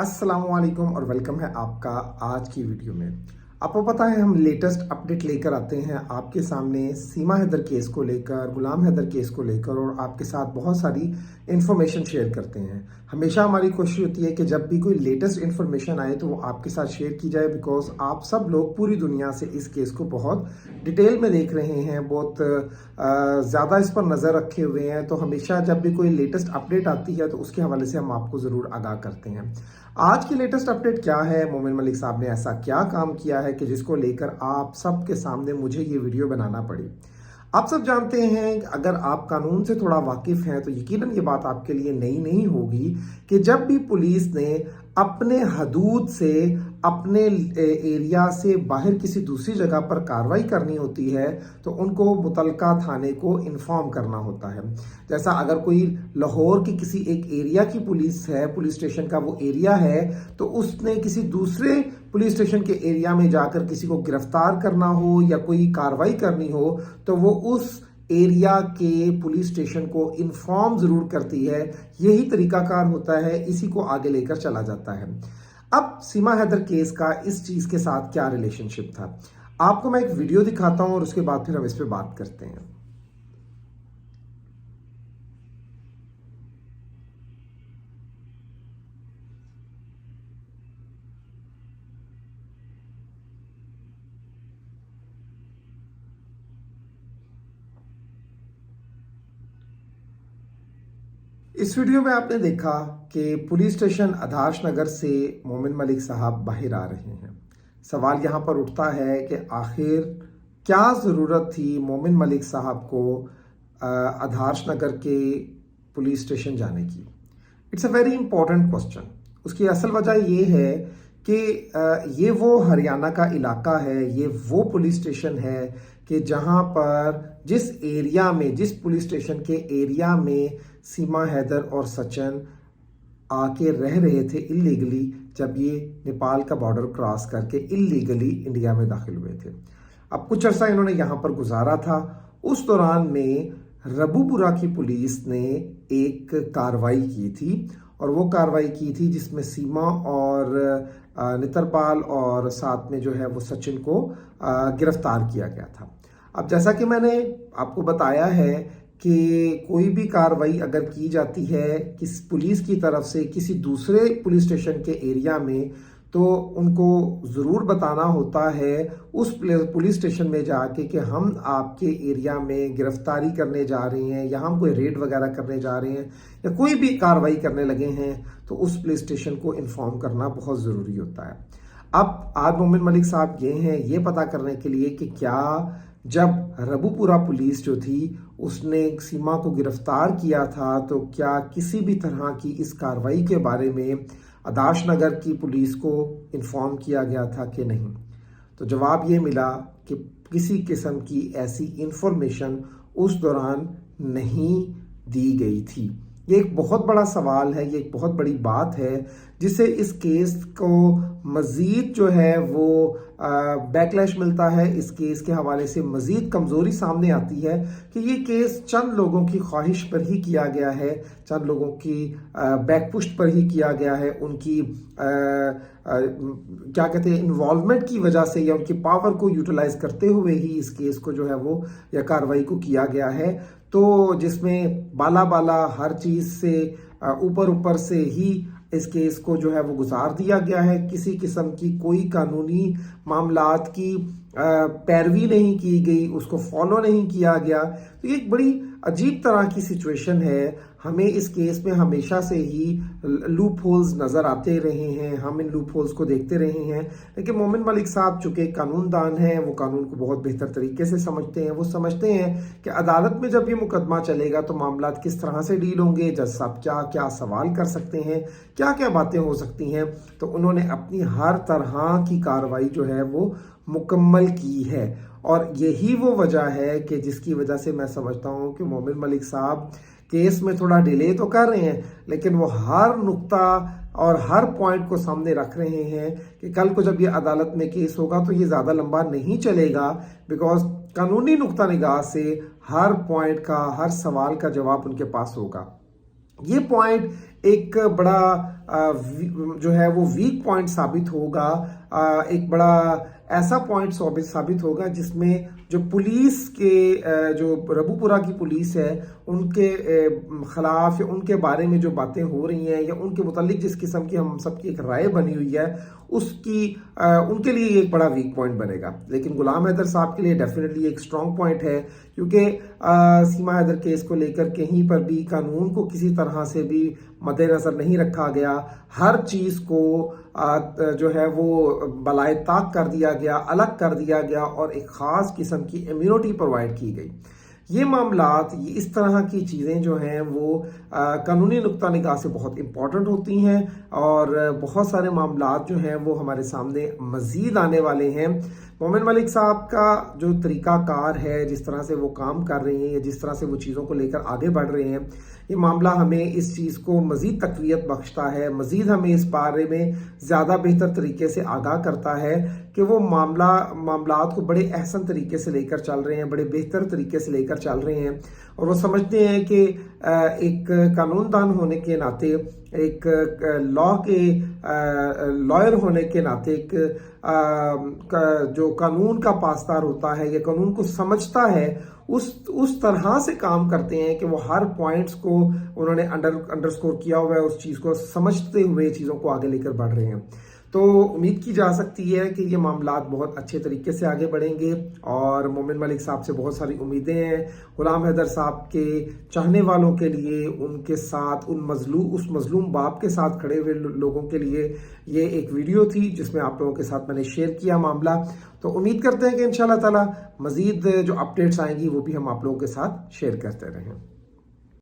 अस्सलाम वालेकुम और वेलकम है आपका आज की वीडियो में। आपको पता है हम लेटेस्ट अपडेट लेकर आते हैं आपके सामने सीमा हैदर केस को लेकर, गुलाम हैदर केस को लेकर, और आपके साथ बहुत सारी इन्फॉर्मेशन शेयर करते हैं। हमेशा हमारी कोशिश होती है कि जब भी कोई लेटेस्ट इन्फॉर्मेशन आए तो वो आपके साथ शेयर की जाए, बिकॉज आप सब लोग पूरी दुनिया से इस केस को बहुत डिटेल में देख रहे हैं, बहुत ज़्यादा इस पर नज़र रखे हुए हैं। तो हमेशा जब भी कोई लेटेस्ट अपडेट आती है तो उसके हवाले से हम आपको ज़रूर आगाह करते हैं। आज की लेटेस्ट अपडेट क्या है, मोमिन मलिक साहब ने ऐसा क्या काम किया है कि जिसको लेकर आप सबके सामने मुझे ये वीडियो बनाना पड़ी। आप सब जानते हैं, अगर आप कानून से थोड़ा वाकिफ हैं तो यकीनन ये बात आपके लिए नई नहीं होगी कि जब भी पुलिस ने अपने हदूद से, अपने एरिया से बाहर किसी दूसरी जगह पर कार्रवाई करनी होती है तो उनको मुतलका थाने को इन्फॉर्म करना होता है। जैसा अगर कोई लाहौर की किसी एक एरिया की पुलिस है, पुलिस स्टेशन का वो एरिया है, तो उसने किसी दूसरे पुलिस स्टेशन के एरिया में जाकर किसी को गिरफ्तार करना हो या कोई कार्रवाई करनी हो तो वो उस एरिया के पुलिस स्टेशन को इन्फॉर्म जरूर करती है। यही तरीकाकार होता है, इसी को आगे लेकर चला जाता है। अब सीमा हैदर केस का इस चीज के साथ क्या रिलेशनशिप था, आपको मैं एक वीडियो दिखाता हूं और उसके बाद फिर हम इस पे बात करते हैं। इस वीडियो में आपने देखा कि पुलिस स्टेशन आदर्श नगर से मोमिन मलिक साहब बाहर आ रहे हैं। सवाल यहाँ पर उठता है कि आखिर क्या ज़रूरत थी मोमिन मलिक साहब को आदर्श नगर के पुलिस स्टेशन जाने की। It's a very important question. उसकी असल वजह ये है कि ये वो हरियाणा का इलाका है, ये वो पुलिस स्टेशन है कि जहाँ पर जिस एरिया में, जिस पुलिस स्टेशन के एरिया में सीमा हैदर और सचिन आके रह रहे थे इलीगली, जब ये नेपाल का बॉर्डर क्रॉस करके इलीगली इंडिया में दाखिल हुए थे। अब कुछ अर्सा इन्होंने यहाँ पर गुजारा था। उस दौरान में रबूपुरा की पुलिस ने एक कार्रवाई की थी, और वो कार्रवाई की थी जिसमें सीमा और नितरपाल और साथ में जो है वो सचिन को गिरफ्तार किया गया था। अब जैसा कि मैंने आपको बताया है कि कोई भी कार्रवाई अगर की जाती है किस पुलिस की तरफ से किसी दूसरे पुलिस स्टेशन के एरिया में, तो उनको ज़रूर बताना होता है उस पुलिस स्टेशन में जाके कि हम आपके एरिया में गिरफ्तारी करने जा रहे हैं या हम कोई रेड वगैरह करने जा रहे हैं या कोई भी कार्रवाई करने लगे हैं, तो उस पुलिस स्टेशन को इन्फॉर्म करना बहुत ज़रूरी होता है। अब आज मोमिन मलिक साहब गए हैं ये पता करने के लिए कि क्या जब रबूपुरा पुलिस जो थी उसने सीमा को गिरफ्तार किया था तो क्या किसी भी तरह की इस कार्रवाई के बारे में आदर्श नगर की पुलिस को इन्फॉर्म किया गया था कि नहीं। तो जवाब ये मिला कि किसी किस्म की ऐसी इंफॉर्मेशन उस दौरान नहीं दी गई थी। ये एक बहुत बड़ा सवाल है, ये एक बहुत बड़ी बात है जिससे इस केस को मज़ीद जो है वो बैकलैश मिलता है। इस केस के हवाले से मज़ीद कमज़ोरी सामने आती है कि ये केस चंद लोगों की ख्वाहिश पर ही किया गया है, चंद लोगों की बैकपुश पर ही किया गया है, उनकी क्या कहते हैं इन्वॉल्वमेंट की वजह से या उनकी पावर को यूटिलाइज करते हुए ही इस केस को जो है वो या कार्रवाई को किया गया है। तो जिसमें बाला बाला हर चीज़ से ऊपर ऊपर से ही इस केस को जो है वो गुजार दिया गया है। किसी किस्म की कोई कानूनी मामलात की पैरवी नहीं की गई, उसको फॉलो नहीं किया गया। तो ये एक बड़ी अजीब तरह की सिचुएशन है। हमें इस केस में हमेशा से ही लूप होल्स नज़र आते रहे हैं, हम इन लूप होल्स को देखते रहे हैं, लेकिन मोमिन मलिक साहब चूँकि कानूनदान हैं, वो कानून को बहुत बेहतर तरीके से समझते हैं। वो समझते हैं कि अदालत में जब ये मुकदमा चलेगा तो मामला किस तरह से डील होंगे, जज साहब क्या क्या सवाल कर सकते हैं, क्या क्या बातें हो सकती हैं। तो उन्होंने अपनी हर तरह की कार्रवाई जो है वो मुकम्मल की है, और यही वो वजह है कि जिसकी वजह से मैं समझता हूँ कि मोमिन मलिक साहब केस में थोड़ा डिले तो कर रहे हैं, लेकिन वो हर नुक्ता और हर पॉइंट को सामने रख रहे हैं कि कल को जब ये अदालत में केस होगा तो ये ज़्यादा लंबा नहीं चलेगा, बिकॉज कानूनी नुक्ता निगाह से हर पॉइंट का, हर सवाल का जवाब उनके पास होगा। ये पॉइंट ایک بڑا جو ہے وہ ویک پوائنٹ ثابت ہوگا، ایک بڑا ایسا پوائنٹ ثابت ہوگا جس میں جو پولیس کے جو ربو پورہ کی پولیس ہے ان کے خلاف یا ان کے بارے میں جو باتیں ہو رہی ہیں یا ان کے متعلق جس قسم کی ہم سب کی ایک رائے بنی ہوئی ہے اس کی ان کے لیے یہ ایک بڑا ویک پوائنٹ بنے گا. لیکن غلام حیدر صاحب کے لیے ڈیفینیٹلی ایک اسٹرانگ پوائنٹ ہے، کیونکہ سیما حیدر کیس کو لے کر کہیں پر بھی قانون کو کسی طرح سے بھی مد نظر نہیں رکھا گیا. ہر چیز کو جو ہے وہ بالائے طاق کر دیا گیا، الگ کر دیا گیا اور ایک خاص قسم کی امیونٹی پرووائڈ کی گئی. یہ معاملات، یہ اس طرح کی چیزیں جو ہیں وہ قانونی نقطہ نگاہ سے بہت امپورٹنٹ ہوتی ہیں، اور بہت سارے معاملات جو ہیں وہ ہمارے سامنے مزید آنے والے ہیں. مومن ملک صاحب کا جو طریقہ کار ہے، جس طرح سے وہ کام کر رہے ہیں یا جس طرح سے وہ چیزوں کو لے کر آگے بڑھ رہے ہیں، یہ معاملہ ہمیں اس چیز کو مزید تقویت بخشتا ہے، مزید ہمیں اس بارے میں زیادہ بہتر طریقے سے آگاہ کرتا ہے کہ وہ معاملات کو بڑے احسن طریقے سے لے کر چل رہے ہیں، بڑے بہتر طریقے سے لے کر چل رہے ہیں، اور وہ سمجھتے ہیں کہ ایک قانون دان ہونے کے ناطے، ایک لائر ہونے کے ناطے، ایک جو قانون کا پاسدار ہوتا ہے یا قانون کو سمجھتا ہے، اس طرح سے کام کرتے ہیں کہ وہ ہر پوائنٹس کو انہوں نے انڈرسکور کیا ہوا ہے، اس چیز کو سمجھتے ہوئے چیزوں کو آگے لے کر بڑھ رہے ہیں. تو امید کی جا سکتی ہے کہ یہ معاملات بہت اچھے طریقے سے آگے بڑھیں گے، اور مومن ملک صاحب سے بہت ساری امیدیں ہیں. غلام حیدر صاحب کے چاہنے والوں کے لیے، ان کے ساتھ اس مظلوم باپ کے ساتھ کھڑے ہوئے لوگوں کے لیے یہ ایک ویڈیو تھی جس میں آپ لوگوں کے ساتھ میں نے شیئر کیا معاملہ. تو امید کرتے ہیں کہ انشاءاللہ تعالی مزید جو اپڈیٹس آئیں گی وہ بھی ہم آپ لوگوں کے ساتھ شیئر کرتے رہیں.